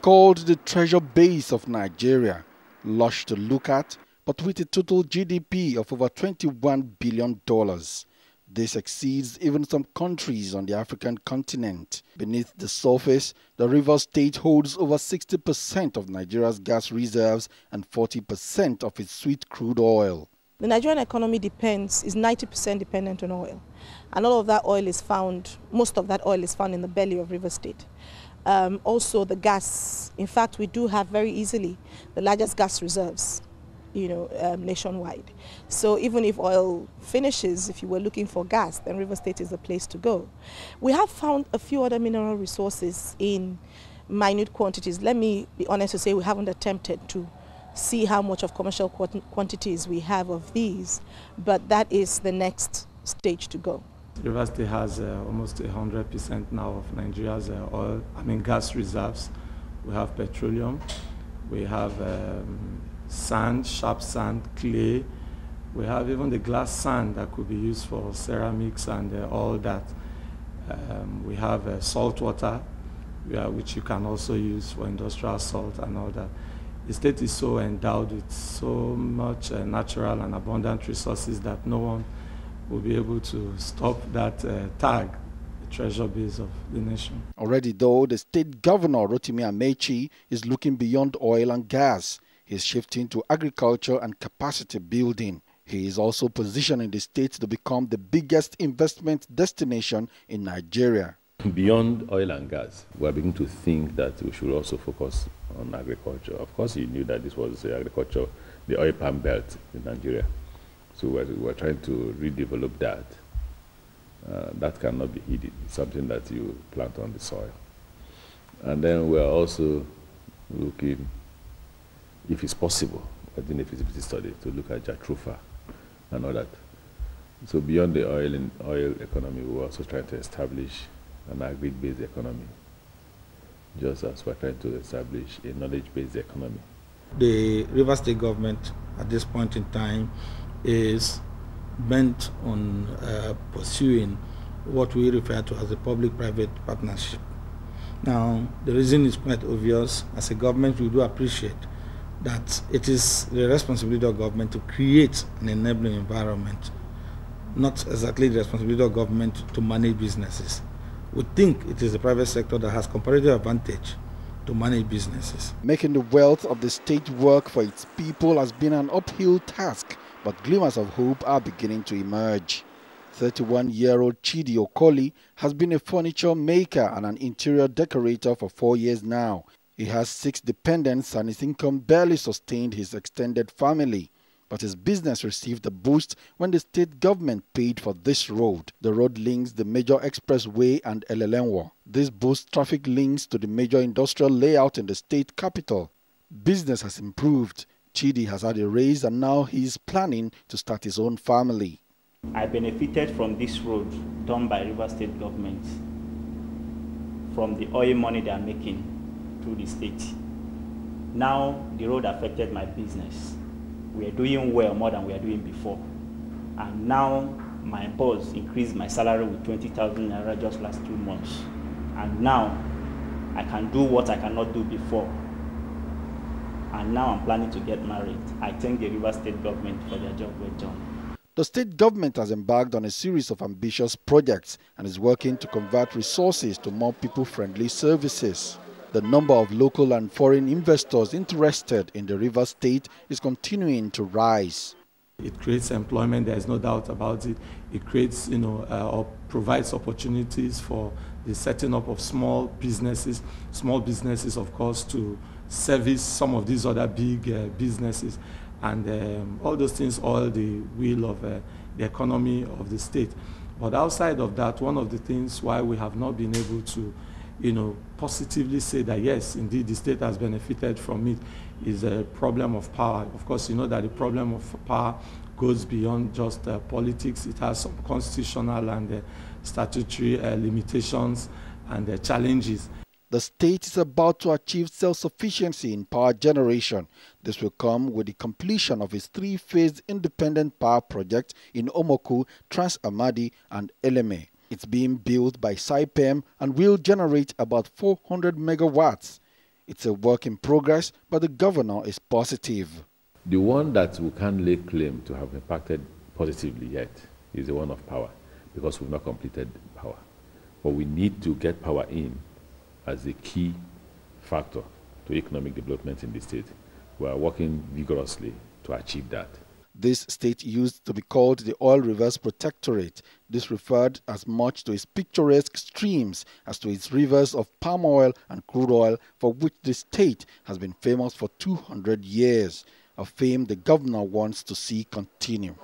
Called the treasure base of Nigeria, lush to look at, but with a total GDP of over $21 billion. This exceeds even some countries on the African continent. Beneath the surface, the Rivers State holds over 60% of Nigeria's gas reserves and 40% of its sweet crude oil. The Nigerian economy is 90% dependent on oil. And all of that oil is found, most of that oil is found in the belly of River State. Also the gas, in fact we do have very easily the largest gas reserves, nationwide. So even if oil finishes, if you were looking for gas, then River State is the place to go. We have found a few other mineral resources in minute quantities. Let me be honest to say we haven't attempted to see how much of commercial quantities we have of these, but that is the next stage to go. River State has almost 100% now of Nigeria's gas reserves. We have petroleum, we have sand, sharp sand, clay. We have even the glass sand that could be used for ceramics and all that. We have salt water, which you can also use for industrial salt and all that. The state is so endowed with so much natural and abundant resources that no one will be able to stop that tag, the treasure base of the nation. Already though, the state governor, ROTIMI AMAECHI, is looking beyond oil and gas. He is shifting to agriculture and capacity building. He is also positioning the state to become the biggest investment destination in Nigeria. Beyond oil and gas, we are beginning to think that we should also focus on agriculture. Of course, you knew that this was agriculture, the oil palm belt in Nigeria. So we're trying to redevelop that. That cannot be hidden. It's something that you plant on the soil. And then we're also looking, if it's possible, we're doing a feasibility study to look at jatropha and all that. So beyond the oil economy, we're also trying to establish an agri-based economy, just as we're trying to establish a knowledge-based economy. The River State government at this point in time is bent on pursuing what we refer to as a public-private partnership. Now, the reason is quite obvious. As a government, we do appreciate that it is the responsibility of government to create an enabling environment, not exactly the responsibility of government to manage businesses. We think it is the private sector that has comparative advantage to manage businesses. Making the wealth of the state work for its people has been an uphill task, but glimmers of hope are beginning to emerge. 31-year-old CHIDI OKOLI has been a furniture maker and an interior decorator for 4 years now. He has 6 dependents and his income barely sustained his extended family. But his business received a boost when the state government paid for this road. The road links the major expressway and Elelenwo. This boosts traffic links to the major industrial layout in the state capital. Business has improved. CHIDI has had a raise and now he is planning to start his own family. I benefited from this road done by River State government, from the oil money they are making through the state. Now the road affected my business. We are doing well more than we are doing before. And now my boss increased my salary with 20,000 naira just last 2 months. And now I can do what I cannot do before. And now I'm planning to get married. I thank the River State government for their job well done. The state government has embarked on a series of ambitious projects and is working to convert resources to more people-friendly services. The number of local and foreign investors interested in the River State is continuing to rise. It creates employment, there is no doubt about it. It creates, or provides opportunities for the setting up of small businesses, of course, to service some of these other big businesses. And all those things, all the wheel of the economy of the state. But outside of that, one of the things why we have not been able to positively say that yes, indeed, the state has benefited from it is a problem of power. Of course, you know that the problem of power goes beyond just politics. It has some constitutional and statutory limitations and challenges. The state is about to achieve self-sufficiency in power generation. This will come with the completion of its 3-phase independent power project in Omoku, Trans-Amadi and Eleme. It's being built by SAIPEM and will generate about 400 megawatts. It's a work in progress, but the governor is positive. The one that we can't lay claim to have impacted positively yet is the one of power, because we've not completed power. But we need to get power in as a key factor to economic development in the state. We are working vigorously to achieve that. This state used to be called the Oil Rivers Protectorate. This referred as much to its picturesque streams as to its rivers of palm oil and crude oil, for which the state has been famous for 200 years, a fame the governor wants to see continue.